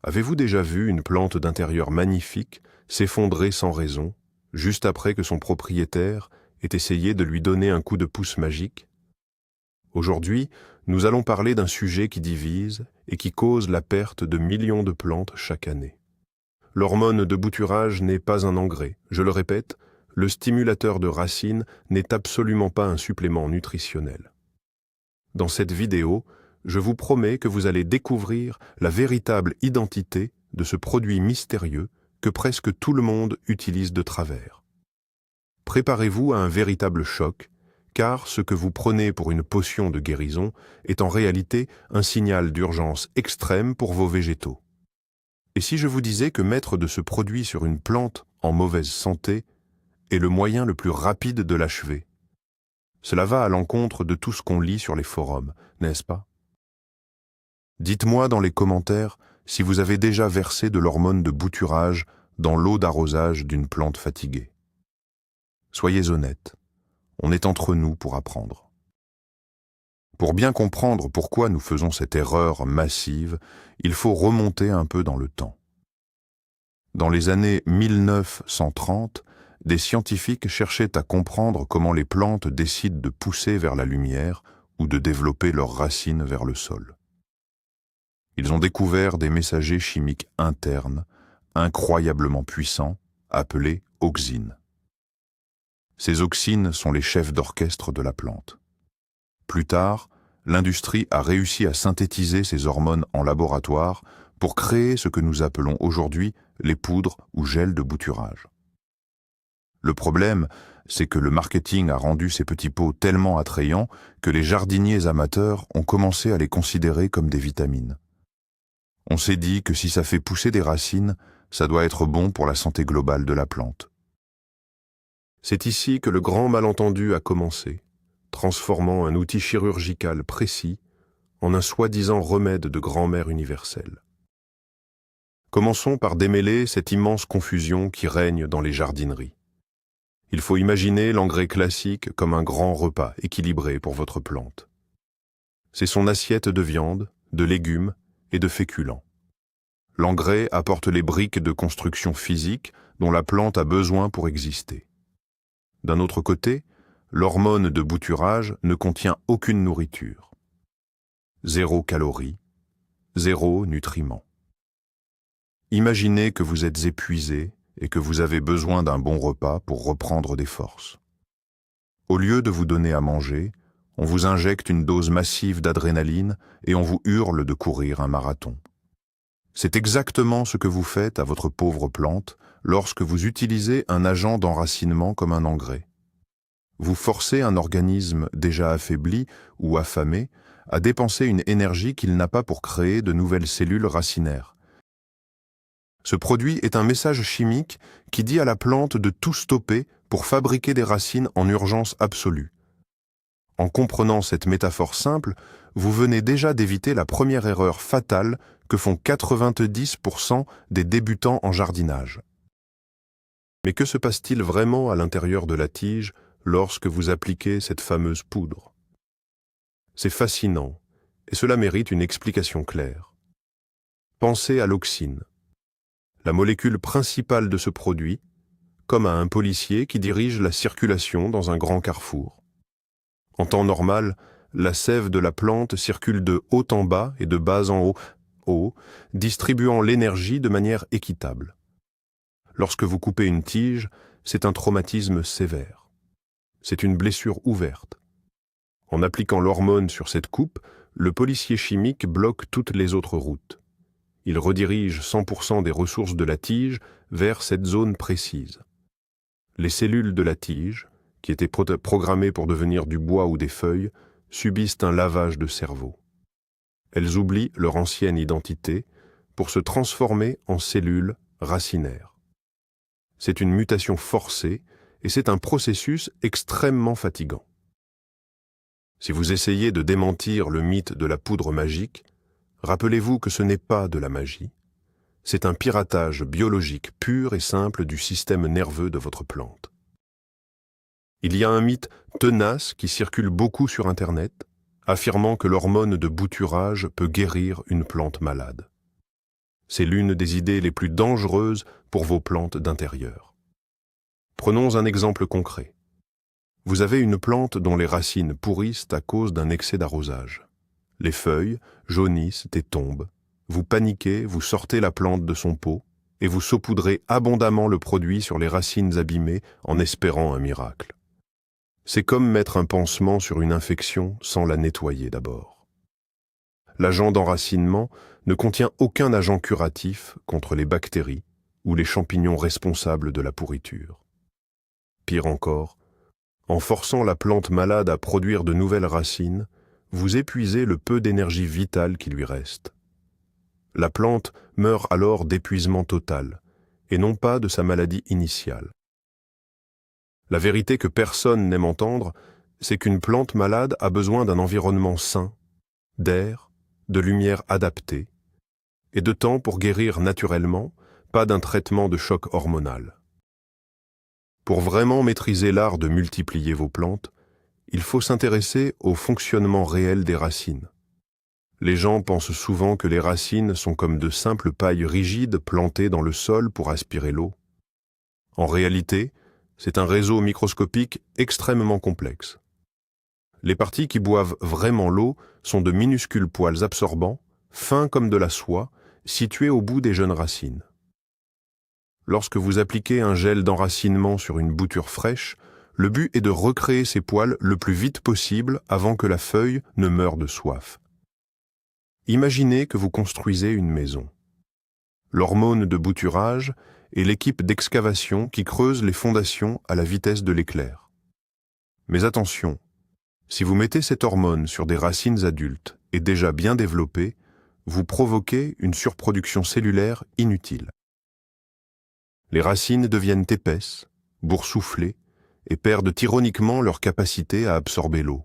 Avez-vous déjà vu une plante d'intérieur magnifique s'effondrer sans raison, juste après que son propriétaire ait essayé de lui donner un coup de pouce magique? Aujourd'hui, nous allons parler d'un sujet qui divise et qui cause la perte de millions de plantes chaque année. L'hormone de bouturage n'est pas un engrais. Je le répète, le stimulateur de racines n'est absolument pas un supplément nutritionnel. Dans cette vidéo, je vous promets que vous allez découvrir la véritable identité de ce produit mystérieux que presque tout le monde utilise de travers. Préparez-vous à un véritable choc, car ce que vous prenez pour une potion de guérison est en réalité un signal d'urgence extrême pour vos végétaux. Et si je vous disais que mettre de ce produit sur une plante en mauvaise santé est le moyen le plus rapide de l'achever? Cela va à l'encontre de tout ce qu'on lit sur les forums, n'est-ce pas? Dites-moi dans les commentaires si vous avez déjà versé de l'hormone de bouturage dans l'eau d'arrosage d'une plante fatiguée. Soyez honnêtes, on est entre nous pour apprendre. Pour bien comprendre pourquoi nous faisons cette erreur massive, il faut remonter un peu dans le temps. Dans les années 1930, des scientifiques cherchaient à comprendre comment les plantes décident de pousser vers la lumière ou de développer leurs racines vers le sol. Ils ont découvert des messagers chimiques internes, incroyablement puissants, appelés auxines. Ces auxines sont les chefs d'orchestre de la plante. Plus tard, l'industrie a réussi à synthétiser ces hormones en laboratoire pour créer ce que nous appelons aujourd'hui les poudres ou gels de bouturage. Le problème, c'est que le marketing a rendu ces petits pots tellement attrayants que les jardiniers amateurs ont commencé à les considérer comme des vitamines. On s'est dit que si ça fait pousser des racines, ça doit être bon pour la santé globale de la plante. C'est ici que le grand malentendu a commencé, transformant un outil chirurgical précis en un soi-disant remède de grand-mère universelle. Commençons par démêler cette immense confusion qui règne dans les jardineries. Il faut imaginer l'engrais classique comme un grand repas équilibré pour votre plante. C'est son assiette de viande, de légumes et de féculents. L'engrais apporte les briques de construction physique dont la plante a besoin pour exister. D'un autre côté, l'hormone de bouturage ne contient aucune nourriture. 0 calories, 0 nutriments. Imaginez que vous êtes épuisé et que vous avez besoin d'un bon repas pour reprendre des forces. Au lieu de vous donner à manger, on vous injecte une dose massive d'adrénaline et on vous hurle de courir un marathon. C'est exactement ce que vous faites à votre pauvre plante lorsque vous utilisez un agent d'enracinement comme un engrais. Vous forcez un organisme déjà affaibli ou affamé à dépenser une énergie qu'il n'a pas pour créer de nouvelles cellules racinaires. Ce produit est un message chimique qui dit à la plante de tout stopper pour fabriquer des racines en urgence absolue. En comprenant cette métaphore simple, vous venez déjà d'éviter la première erreur fatale que font 90% des débutants en jardinage. Mais que se passe-t-il vraiment à l'intérieur de la tige lorsque vous appliquez cette fameuse poudre? C'est fascinant, et cela mérite une explication claire. Pensez à l'auxine, la molécule principale de ce produit, comme à un policier qui dirige la circulation dans un grand carrefour. En temps normal, la sève de la plante circule de haut en bas et de bas en haut, distribuant l'énergie de manière équitable. Lorsque vous coupez une tige, c'est un traumatisme sévère. C'est une blessure ouverte. En appliquant l'hormone sur cette coupe, le policier chimique bloque toutes les autres routes. Il redirige 100% des ressources de la tige vers cette zone précise. Les cellules de la tige, qui étaient programmées pour devenir du bois ou des feuilles, subissent un lavage de cerveau. Elles oublient leur ancienne identité pour se transformer en cellules racinaires. C'est une mutation forcée et c'est un processus extrêmement fatigant. Si vous essayez de démentir le mythe de la poudre magique, rappelez-vous que ce n'est pas de la magie, c'est un piratage biologique pur et simple du système nerveux de votre plante. Il y a un mythe tenace qui circule beaucoup sur Internet, affirmant que l'hormone de bouturage peut guérir une plante malade. C'est l'une des idées les plus dangereuses pour vos plantes d'intérieur. Prenons un exemple concret. Vous avez une plante dont les racines pourrissent à cause d'un excès d'arrosage. Les feuilles jaunissent et tombent. Vous paniquez, vous sortez la plante de son pot et vous saupoudrez abondamment le produit sur les racines abîmées en espérant un miracle. C'est comme mettre un pansement sur une infection sans la nettoyer d'abord. L'agent d'enracinement ne contient aucun agent curatif contre les bactéries ou les champignons responsables de la pourriture. Pire encore, en forçant la plante malade à produire de nouvelles racines, vous épuisez le peu d'énergie vitale qui lui reste. La plante meurt alors d'épuisement total, et non pas de sa maladie initiale. La vérité que personne n'aime entendre, c'est qu'une plante malade a besoin d'un environnement sain, d'air, de lumière adaptée, et de temps pour guérir naturellement, pas d'un traitement de choc hormonal. Pour vraiment maîtriser l'art de multiplier vos plantes, il faut s'intéresser au fonctionnement réel des racines. Les gens pensent souvent que les racines sont comme de simples pailles rigides plantées dans le sol pour aspirer l'eau. En réalité, c'est un réseau microscopique extrêmement complexe. Les parties qui boivent vraiment l'eau sont de minuscules poils absorbants, fins comme de la soie, situés au bout des jeunes racines. Lorsque vous appliquez un gel d'enracinement sur une bouture fraîche, le but est de recréer ces poils le plus vite possible avant que la feuille ne meure de soif. Imaginez que vous construisez une maison. L'hormone de bouturage est l'équipe d'excavation qui creuse les fondations à la vitesse de l'éclair. Mais attention, si vous mettez cette hormone sur des racines adultes et déjà bien développées, vous provoquez une surproduction cellulaire inutile. Les racines deviennent épaisses, boursouflées, et perdent ironiquement leur capacité à absorber l'eau.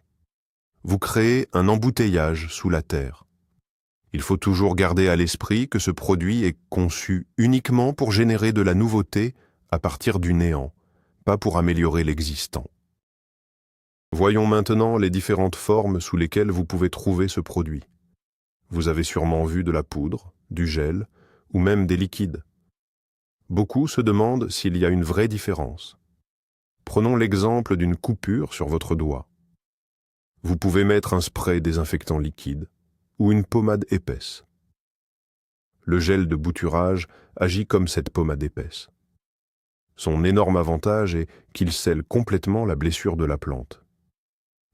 Vous créez un embouteillage sous la terre. Il faut toujours garder à l'esprit que ce produit est conçu uniquement pour générer de la nouveauté à partir du néant, pas pour améliorer l'existant. Voyons maintenant les différentes formes sous lesquelles vous pouvez trouver ce produit. Vous avez sûrement vu de la poudre, du gel ou même des liquides. Beaucoup se demandent s'il y a une vraie différence. Prenons l'exemple d'une coupure sur votre doigt. Vous pouvez mettre un spray désinfectant liquide ou une pommade épaisse. Le gel de bouturage agit comme cette pommade épaisse. Son énorme avantage est qu'il scelle complètement la blessure de la plante.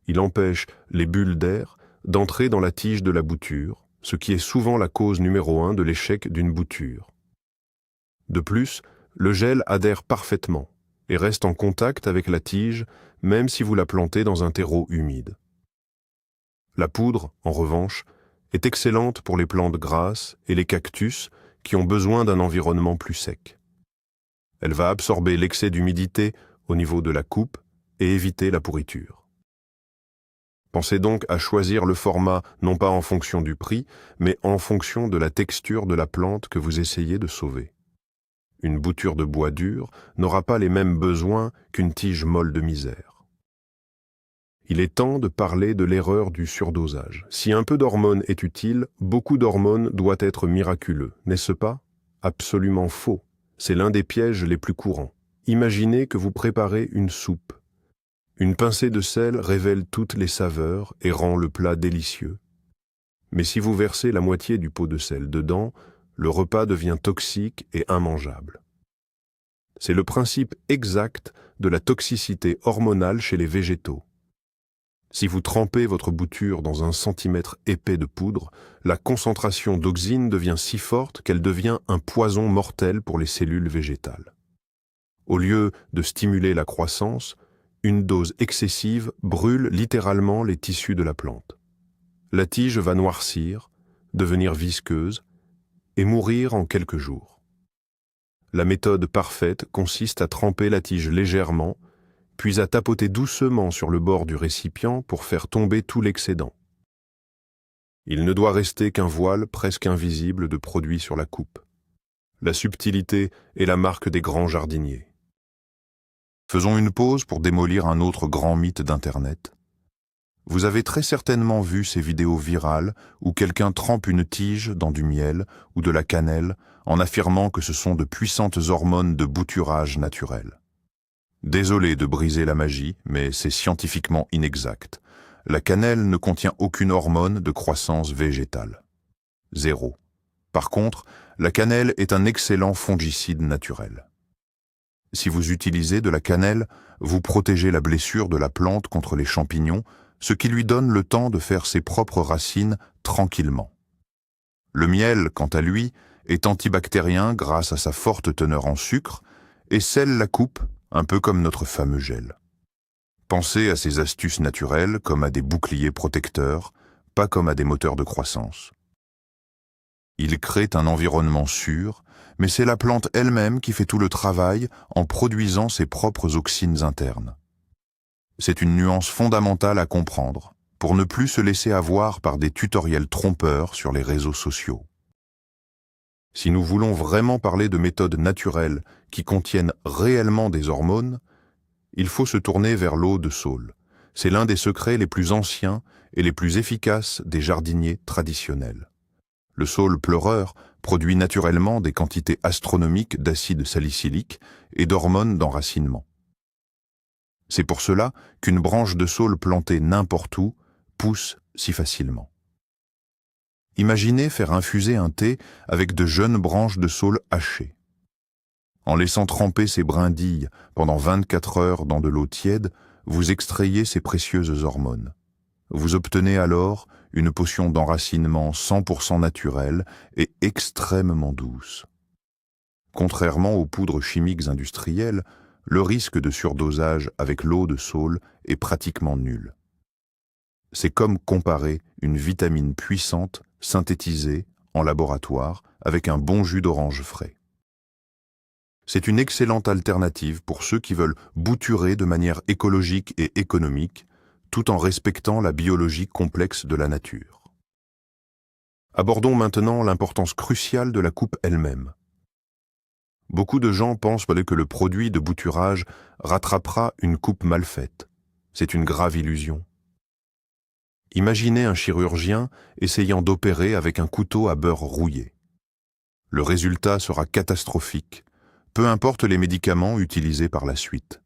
Il empêche les bulles d'air d'entrer dans la tige de la bouture, ce qui est souvent la cause numéro 1 de l'échec d'une bouture. De plus, le gel adhère parfaitement et reste en contact avec la tige même si vous la plantez dans un terreau humide. La poudre, en revanche, est excellente pour les plantes grasses et les cactus qui ont besoin d'un environnement plus sec. Elle va absorber l'excès d'humidité au niveau de la coupe et éviter la pourriture. Pensez donc à choisir le format non pas en fonction du prix, mais en fonction de la texture de la plante que vous essayez de sauver. Une bouture de bois dur n'aura pas les mêmes besoins qu'une tige molle de misère. Il est temps de parler de l'erreur du surdosage. Si un peu d'hormone est utile, beaucoup d'hormones doit être miraculeux, n'est-ce pas? Absolument faux. C'est l'un des pièges les plus courants. Imaginez que vous préparez une soupe. Une pincée de sel révèle toutes les saveurs et rend le plat délicieux. Mais si vous versez la moitié du pot de sel dedans, le repas devient toxique et immangeable. C'est le principe exact de la toxicité hormonale chez les végétaux. Si vous trempez votre bouture dans 1 centimètre épais de poudre, la concentration d'auxine devient si forte qu'elle devient un poison mortel pour les cellules végétales. Au lieu de stimuler la croissance, une dose excessive brûle littéralement les tissus de la plante. La tige va noircir, devenir visqueuse et mourir en quelques jours. La méthode parfaite consiste à tremper la tige légèrement, puis à tapoter doucement sur le bord du récipient pour faire tomber tout l'excédent. Il ne doit rester qu'un voile presque invisible de produit sur la coupe. La subtilité est la marque des grands jardiniers. Faisons une pause pour démolir un autre grand mythe d'Internet. Vous avez très certainement vu ces vidéos virales où quelqu'un trempe une tige dans du miel ou de la cannelle en affirmant que ce sont de puissantes hormones de bouturage naturel. Désolé de briser la magie, mais c'est scientifiquement inexact. La cannelle ne contient aucune hormone de croissance végétale. Zéro. Par contre, la cannelle est un excellent fongicide naturel. Si vous utilisez de la cannelle, vous protégez la blessure de la plante contre les champignons, ce qui lui donne le temps de faire ses propres racines tranquillement. Le miel, quant à lui, est antibactérien grâce à sa forte teneur en sucre et scelle la coupe, un peu comme notre fameux gel. Pensez à ces astuces naturelles comme à des boucliers protecteurs, pas comme à des moteurs de croissance. Ils créent un environnement sûr, mais c'est la plante elle-même qui fait tout le travail en produisant ses propres auxines internes. C'est une nuance fondamentale à comprendre pour ne plus se laisser avoir par des tutoriels trompeurs sur les réseaux sociaux. Si nous voulons vraiment parler de méthodes naturelles qui contiennent réellement des hormones, il faut se tourner vers l'eau de saule. C'est l'un des secrets les plus anciens et les plus efficaces des jardiniers traditionnels. Le saule pleureur produit naturellement des quantités astronomiques d'acide salicylique et d'hormones d'enracinement. C'est pour cela qu'une branche de saule plantée n'importe où pousse si facilement. Imaginez faire infuser un thé avec de jeunes branches de saule hachées. En laissant tremper ces brindilles pendant 24 heures dans de l'eau tiède, vous extrayez ces précieuses hormones. Vous obtenez alors une potion d'enracinement 100% naturelle et extrêmement douce. Contrairement aux poudres chimiques industrielles, le risque de surdosage avec l'eau de saule est pratiquement nul. C'est comme comparer une vitamine puissante synthétisée en laboratoire avec un bon jus d'orange frais. C'est une excellente alternative pour ceux qui veulent bouturer de manière écologique et économique, tout en respectant la biologie complexe de la nature. Abordons maintenant l'importance cruciale de la coupe elle-même. Beaucoup de gens pensent que le produit de bouturage rattrapera une coupe mal faite. C'est une grave illusion. Imaginez un chirurgien essayant d'opérer avec un couteau à beurre rouillé. Le résultat sera catastrophique, peu importe les médicaments utilisés par la suite.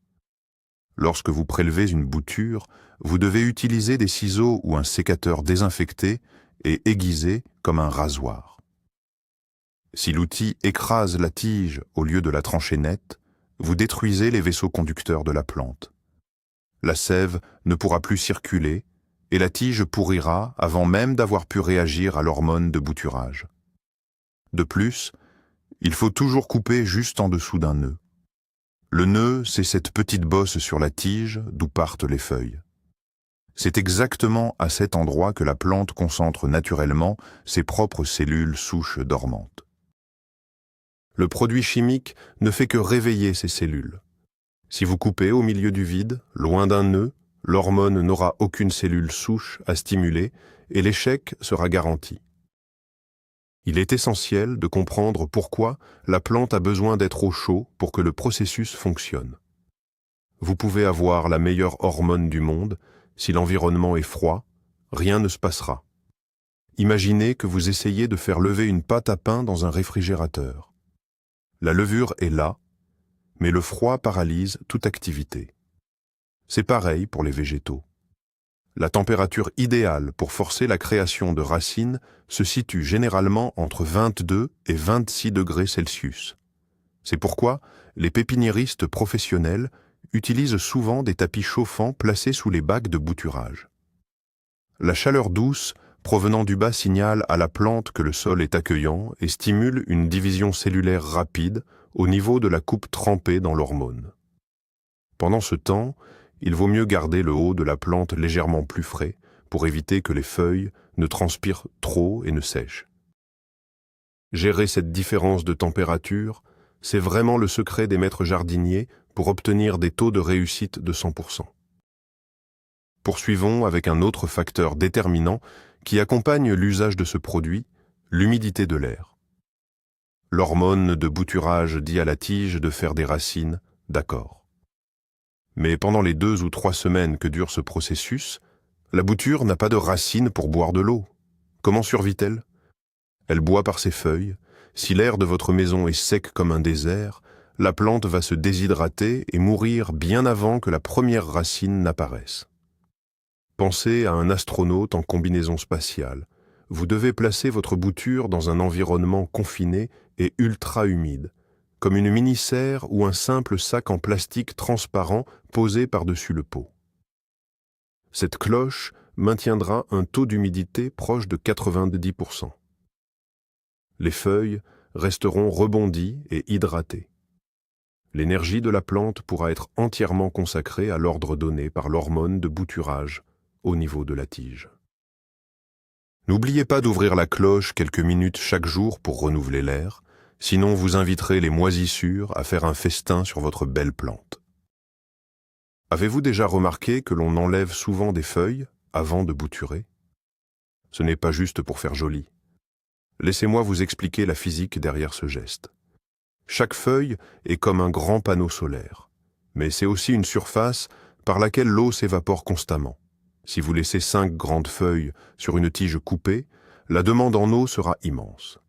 Lorsque vous prélevez une bouture, vous devez utiliser des ciseaux ou un sécateur désinfecté et aiguisé comme un rasoir. Si l'outil écrase la tige au lieu de la trancher nette, vous détruisez les vaisseaux conducteurs de la plante. La sève ne pourra plus circuler et la tige pourrira avant même d'avoir pu réagir à l'hormone de bouturage. De plus, il faut toujours couper juste en dessous d'un nœud. Le nœud, c'est cette petite bosse sur la tige d'où partent les feuilles. C'est exactement à cet endroit que la plante concentre naturellement ses propres cellules souches dormantes. Le produit chimique ne fait que réveiller ces cellules. Si vous coupez au milieu du vide, loin d'un nœud, l'hormone n'aura aucune cellule souche à stimuler et l'échec sera garanti. Il est essentiel de comprendre pourquoi la plante a besoin d'être au chaud pour que le processus fonctionne. Vous pouvez avoir la meilleure hormone du monde, si l'environnement est froid, rien ne se passera. Imaginez que vous essayez de faire lever une pâte à pain dans un réfrigérateur. La levure est là, mais le froid paralyse toute activité. C'est pareil pour les végétaux. La température idéale pour forcer la création de racines se situe généralement entre 22 et 26 degrés Celsius. C'est pourquoi les pépiniéristes professionnels utilisent souvent des tapis chauffants placés sous les bacs de bouturage. La chaleur douce provenant du bas signale à la plante que le sol est accueillant et stimule une division cellulaire rapide au niveau de la coupe trempée dans l'hormone. Pendant ce temps, il vaut mieux garder le haut de la plante légèrement plus frais pour éviter que les feuilles ne transpirent trop et ne sèchent. Gérer cette différence de température, c'est vraiment le secret des maîtres jardiniers pour obtenir des taux de réussite de 100%. Poursuivons avec un autre facteur déterminant qui accompagne l'usage de ce produit, l'humidité de l'air. L'hormone de bouturage dit à la tige de faire des racines, d'accord. Mais pendant les 2 ou 3 semaines que dure ce processus, La bouture n'a pas de racines pour boire de l'eau. Comment survit-elle? Elle boit par ses feuilles. Si l'air de votre maison est sec comme un désert, la plante va se déshydrater et mourir bien avant que la première racine n'apparaisse. Pensez à un astronaute en combinaison spatiale. Vous devez placer votre bouture dans un environnement confiné et ultra humide, comme une mini-serre ou un simple sac en plastique transparent posé par-dessus le pot. Cette cloche maintiendra un taux d'humidité proche de 90%. Les feuilles resteront rebondies et hydratées. L'énergie de la plante pourra être entièrement consacrée à l'ordre donné par l'hormone de bouturage au niveau de la tige. N'oubliez pas d'ouvrir la cloche quelques minutes chaque jour pour renouveler l'air, sinon vous inviterez les moisissures à faire un festin sur votre belle plante. Avez-vous déjà remarqué que l'on enlève souvent des feuilles avant de bouturer? Ce n'est pas juste pour faire joli. Laissez-moi vous expliquer la physique derrière ce geste. Chaque feuille est comme un grand panneau solaire, mais c'est aussi une surface par laquelle l'eau s'évapore constamment. Si vous laissez 5 grandes feuilles sur une tige coupée, la demande en eau sera immense.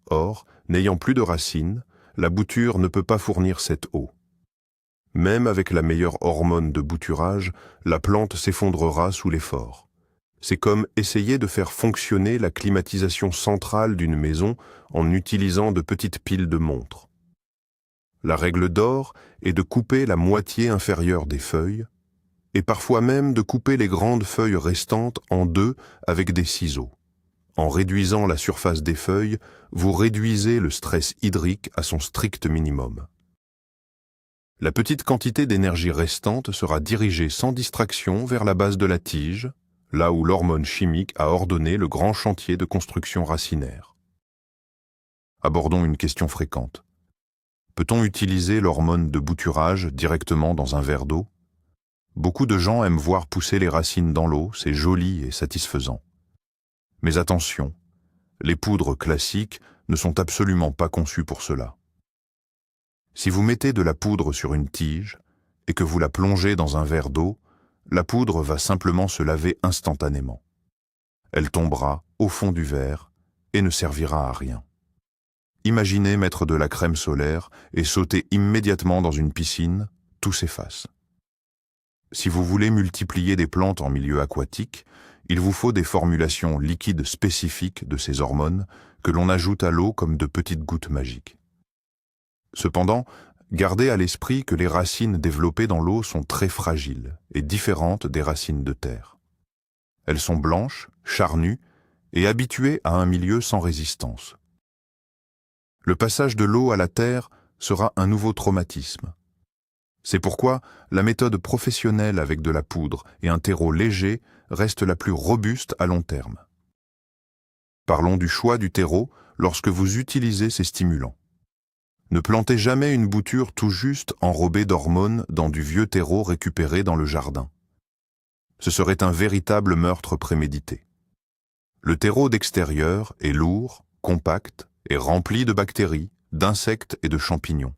Or, n'ayant plus de racines, la bouture ne peut pas fournir cette eau. Même avec la meilleure hormone de bouturage, la plante s'effondrera sous l'effort. C'est comme essayer de faire fonctionner la climatisation centrale d'une maison en utilisant de petites piles de montres. La règle d'or est de couper la moitié inférieure des feuilles, et parfois même de couper les grandes feuilles restantes en deux avec des ciseaux. En réduisant la surface des feuilles, vous réduisez le stress hydrique à son strict minimum. La petite quantité d'énergie restante sera dirigée sans distraction vers la base de la tige, là où l'hormone chimique a ordonné le grand chantier de construction racinaire. Abordons une question fréquente. Peut-on utiliser l'hormone de bouturage directement dans un verre d'eau? Beaucoup de gens aiment voir pousser les racines dans l'eau, c'est joli et satisfaisant. Mais attention, les poudres classiques ne sont absolument pas conçues pour cela. Si vous mettez de la poudre sur une tige et que vous la plongez dans un verre d'eau, la poudre va simplement se laver instantanément. Elle tombera au fond du verre et ne servira à rien. Imaginez mettre de la crème solaire et sauter immédiatement dans une piscine, tout s'efface. Si vous voulez multiplier des plantes en milieu aquatique, il vous faut des formulations liquides spécifiques de ces hormones que l'on ajoute à l'eau comme de petites gouttes magiques. Cependant, gardez à l'esprit que les racines développées dans l'eau sont très fragiles et différentes des racines de terre. Elles sont blanches, charnues et habituées à un milieu sans résistance. Le passage de l'eau à la terre sera un nouveau traumatisme. C'est pourquoi la méthode professionnelle avec de la poudre et un terreau léger reste la plus robuste à long terme. Parlons du choix du terreau lorsque vous utilisez ces stimulants. Ne plantez jamais une bouture tout juste enrobée d'hormones dans du vieux terreau récupéré dans le jardin. Ce serait un véritable meurtre prémédité. Le terreau d'extérieur est lourd, compact et rempli de bactéries, d'insectes et de champignons.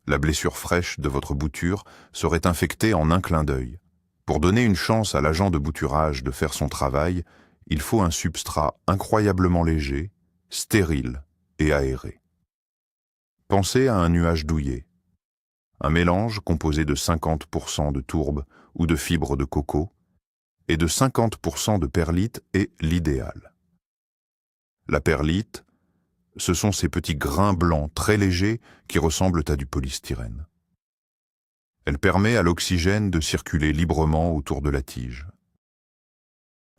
La blessure fraîche de votre bouture serait infectée en un clin d'œil. Pour donner une chance à l'agent de bouturage de faire son travail, il faut un substrat incroyablement léger, stérile et aéré. Pensez à un nuage douillet. Un mélange composé de 50% de tourbe ou de fibres de coco et de 50% de perlite est l'idéal. La perlite, ce sont ces petits grains blancs très légers qui ressemblent à du polystyrène. Elle permet à l'oxygène de circuler librement autour de la tige.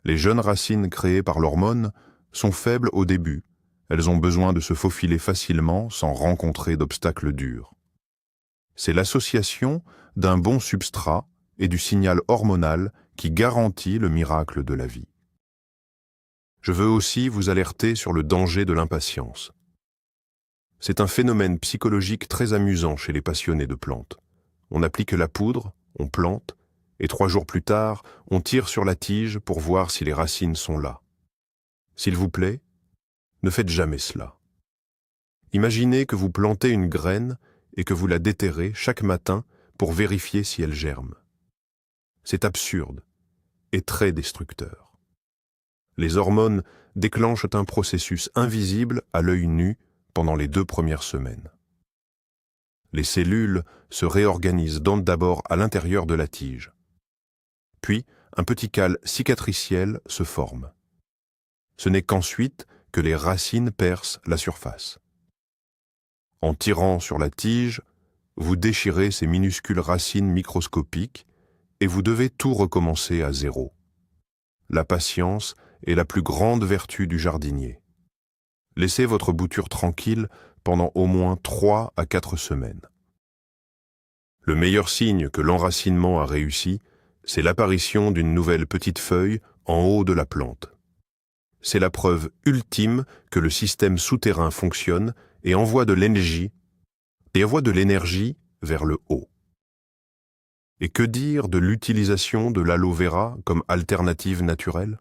Les jeunes racines créées par l'hormone sont faibles au début. Elles ont besoin de se faufiler facilement sans rencontrer d'obstacles durs. C'est l'association d'un bon substrat et du signal hormonal qui garantit le miracle de la vie. Je veux aussi vous alerter sur le danger de l'impatience. C'est un phénomène psychologique très amusant chez les passionnés de plantes. On applique la poudre, on plante, et 3 jours plus tard, on tire sur la tige pour voir si les racines sont là. S'il vous plaît, ne faites jamais cela. Imaginez que vous plantez une graine et que vous la déterrez chaque matin pour vérifier si elle germe. C'est absurde. est très destructeur. Les hormones déclenchent un processus invisible à l'œil nu pendant les 2 premières semaines. Les cellules se réorganisent donc d'abord à l'intérieur de la tige. Puis, un petit cal cicatriciel se forme. Ce n'est qu'ensuite que les racines percent la surface. En tirant sur la tige, vous déchirez ces minuscules racines microscopiques et vous devez tout recommencer à zéro. La patience est la plus grande vertu du jardinier. Laissez votre bouture tranquille pendant au moins 3 à 4 semaines. Le meilleur signe que l'enracinement a réussi, c'est l'apparition d'une nouvelle petite feuille en haut de la plante. C'est la preuve ultime que le système souterrain fonctionne et envoie de l'énergie vers le haut. Et que dire de l'utilisation de l'aloe vera comme alternative naturelle?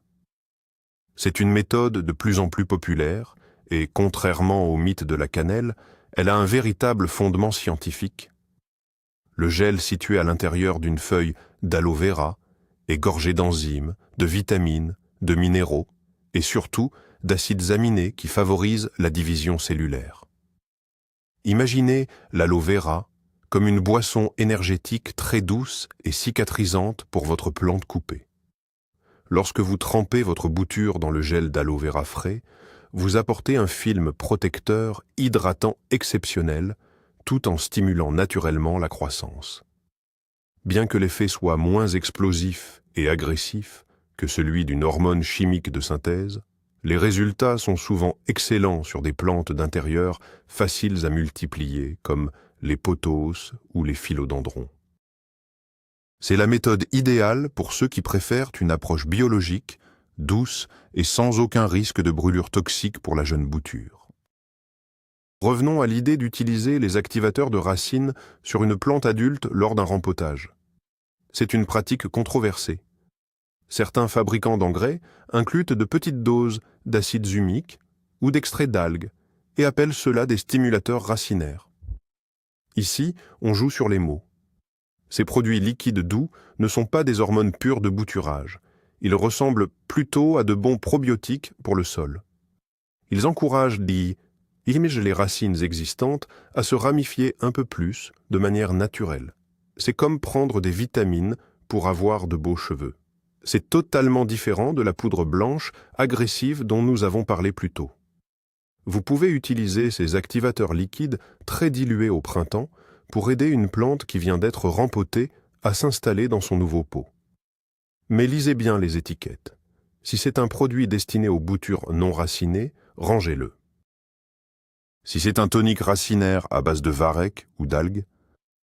C'est une méthode de plus en plus populaire et, contrairement au mythe de la cannelle, elle a un véritable fondement scientifique. Le gel situé à l'intérieur d'une feuille d'aloe vera est gorgé d'enzymes, de vitamines, de minéraux et surtout d'acides aminés qui favorisent la division cellulaire. Imaginez l'aloe vera comme une boisson énergétique très douce et cicatrisante pour votre plante coupée. Lorsque vous trempez votre bouture dans le gel d'aloe vera frais, vous apportez un film protecteur hydratant exceptionnel tout en stimulant naturellement la croissance. Bien que l'effet soit moins explosif et agressif que celui d'une hormone chimique de synthèse, les résultats sont souvent excellents sur des plantes d'intérieur faciles à multiplier, comme les pothos ou les philodendrons. C'est la méthode idéale pour ceux qui préfèrent une approche biologique, douce et sans aucun risque de brûlure toxique pour la jeune bouture. Revenons à l'idée d'utiliser les activateurs de racines sur une plante adulte lors d'un rempotage. C'est une pratique controversée. Certains fabricants d'engrais incluent de petites doses d'acides humiques ou d'extraits d'algues et appellent cela des stimulateurs racinaires. Ici, on joue sur les mots. Ces produits liquides doux ne sont pas des hormones pures de bouturage. Ils ressemblent plutôt à de bons probiotiques pour le sol. Ils encouragent les racines existantes à se ramifier un peu plus de manière naturelle. C'est comme prendre des vitamines pour avoir de beaux cheveux. C'est totalement différent de la poudre blanche agressive dont nous avons parlé plus tôt. Vous pouvez utiliser ces activateurs liquides très dilués au printemps pour aider une plante qui vient d'être rempotée à s'installer dans son nouveau pot. Mais lisez bien les étiquettes. Si c'est un produit destiné aux boutures non racinées, rangez-le. Si c'est un tonique racinaire à base de varech ou d'algues,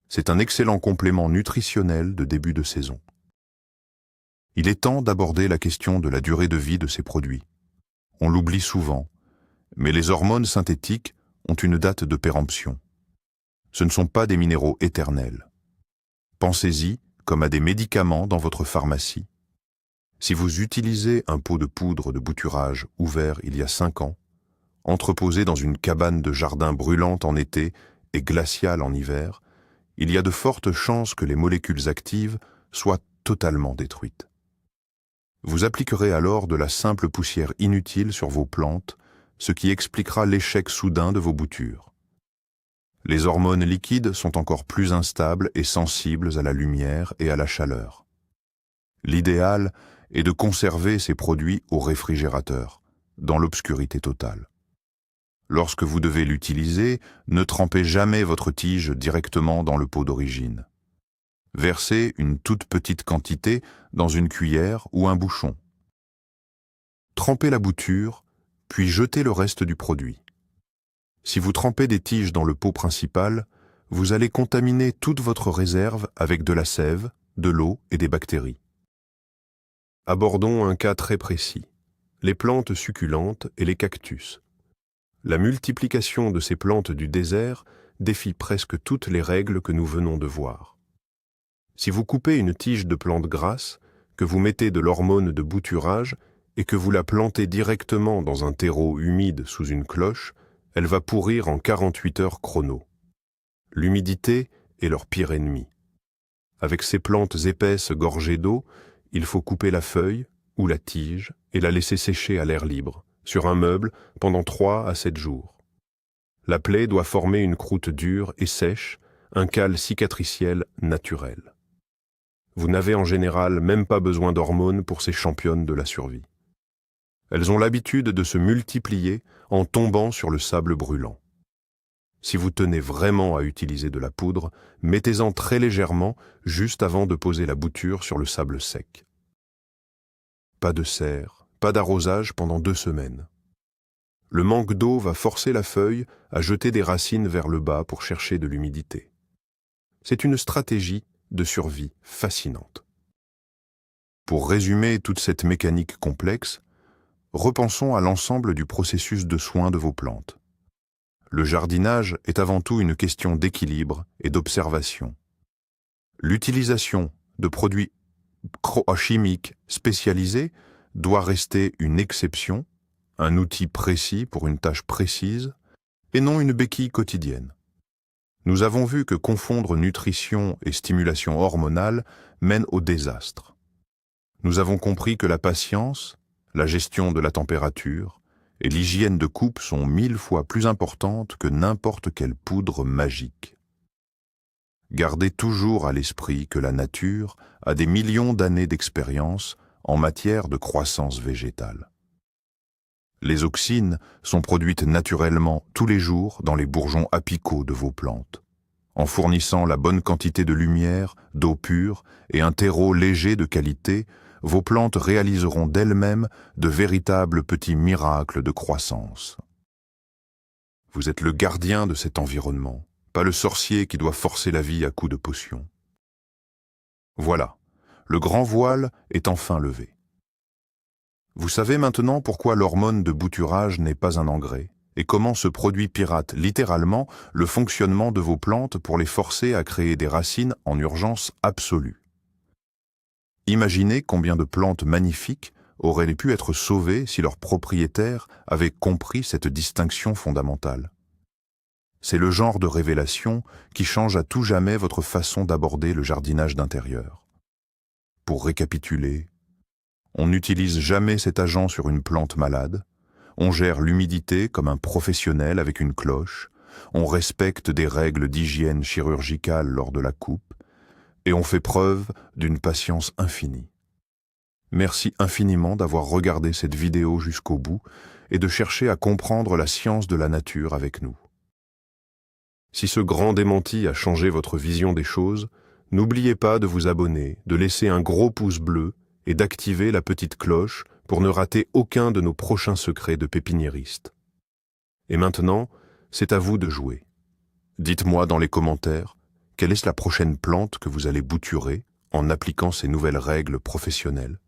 c'est un excellent complément nutritionnel de début de saison. Il est temps d'aborder la question de la durée de vie de ces produits. On l'oublie souvent, mais les hormones synthétiques ont une date de péremption. Ce ne sont pas des minéraux éternels. Pensez-y comme à des médicaments dans votre pharmacie. Si vous utilisez un pot de poudre de bouturage ouvert il y a 5 ans, entreposé dans une cabane de jardin brûlante en été et glaciale en hiver, il y a de fortes chances que les molécules actives soient totalement détruites. Vous appliquerez alors de la simple poussière inutile sur vos plantes, ce qui expliquera l'échec soudain de vos boutures. Les hormones liquides sont encore plus instables et sensibles à la lumière et à la chaleur. L'idéal est de conserver ces produits au réfrigérateur, dans l'obscurité totale. Lorsque vous devez l'utiliser, ne trempez jamais votre tige directement dans le pot d'origine. Versez une toute petite quantité dans une cuillère ou un bouchon. Trempez la bouture, puis jetez le reste du produit. Si vous trempez des tiges dans le pot principal, vous allez contaminer toute votre réserve avec de la sève, de l'eau et des bactéries. Abordons un cas très précis, les plantes succulentes et les cactus. La multiplication de ces plantes du désert défie presque toutes les règles que nous venons de voir. Si vous coupez une tige de plante grasse, que vous mettez de l'hormone de bouturage et que vous la plantez directement dans un terreau humide sous une cloche, elle va pourrir en 48 heures chrono. L'humidité est leur pire ennemi. Avec ces plantes épaisses gorgées d'eau, il faut couper la feuille ou la tige et la laisser sécher à l'air libre, sur un meuble, pendant 3 à 7 jours. La plaie doit former une croûte dure et sèche, un cal cicatriciel naturel. Vous n'avez en général même pas besoin d'hormones pour ces championnes de la survie. Elles ont l'habitude de se multiplier en tombant sur le sable brûlant. Si vous tenez vraiment à utiliser de la poudre, mettez-en très légèrement juste avant de poser la bouture sur le sable sec. Pas de serre, pas d'arrosage pendant 2 semaines. Le manque d'eau va forcer la feuille à jeter des racines vers le bas pour chercher de l'humidité. C'est une stratégie de survie fascinante. Pour résumer toute cette mécanique complexe, repensons à l'ensemble du processus de soin de vos plantes. Le jardinage est avant tout une question d'équilibre et d'observation. L'utilisation de produits chimiques spécialisés doit rester une exception, un outil précis pour une tâche précise, et non une béquille quotidienne. Nous avons vu que confondre nutrition et stimulation hormonale mène au désastre. Nous avons compris que la patience, la gestion de la température et l'hygiène de coupe sont 1000 fois plus importantes que n'importe quelle poudre magique. Gardez toujours à l'esprit que la nature a des millions d'années d'expérience en matière de croissance végétale. Les auxines sont produites naturellement tous les jours dans les bourgeons apicaux de vos plantes. En fournissant la bonne quantité de lumière, d'eau pure et un terreau léger de qualité, vos plantes réaliseront d'elles-mêmes de véritables petits miracles de croissance. Vous êtes le gardien de cet environnement, pas le sorcier qui doit forcer la vie à coups de potions. Voilà, le grand voile est enfin levé. Vous savez maintenant pourquoi l'hormone de bouturage n'est pas un engrais et comment ce produit pirate littéralement le fonctionnement de vos plantes pour les forcer à créer des racines en urgence absolue. Imaginez combien de plantes magnifiques auraient pu être sauvées si leurs propriétaires avaient compris cette distinction fondamentale. C'est le genre de révélation qui change à tout jamais votre façon d'aborder le jardinage d'intérieur. Pour récapituler, on n'utilise jamais cet agent sur une plante malade, on gère l'humidité comme un professionnel avec une cloche, on respecte des règles d'hygiène chirurgicale lors de la coupe, et on fait preuve d'une patience infinie. Merci infiniment d'avoir regardé cette vidéo jusqu'au bout et de chercher à comprendre la science de la nature avec nous. Si ce grand démenti a changé votre vision des choses, n'oubliez pas de vous abonner, de laisser un gros pouce bleu et d'activer la petite cloche pour ne rater aucun de nos prochains secrets de pépiniéristes. Et maintenant, c'est à vous de jouer. Dites-moi dans les commentaires, quelle est la prochaine plante que vous allez bouturer en appliquant ces nouvelles règles professionnelles?